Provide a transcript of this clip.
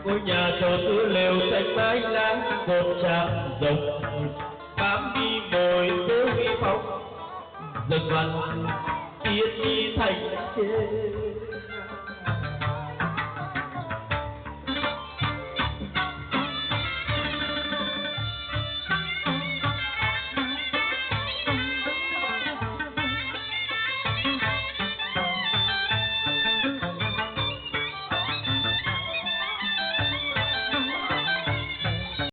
ngôi nhà trọ xưa lều xanh mái lá cột tràm rộng bám đi mồi tếu vi phong dần vằn tiến đi thành trên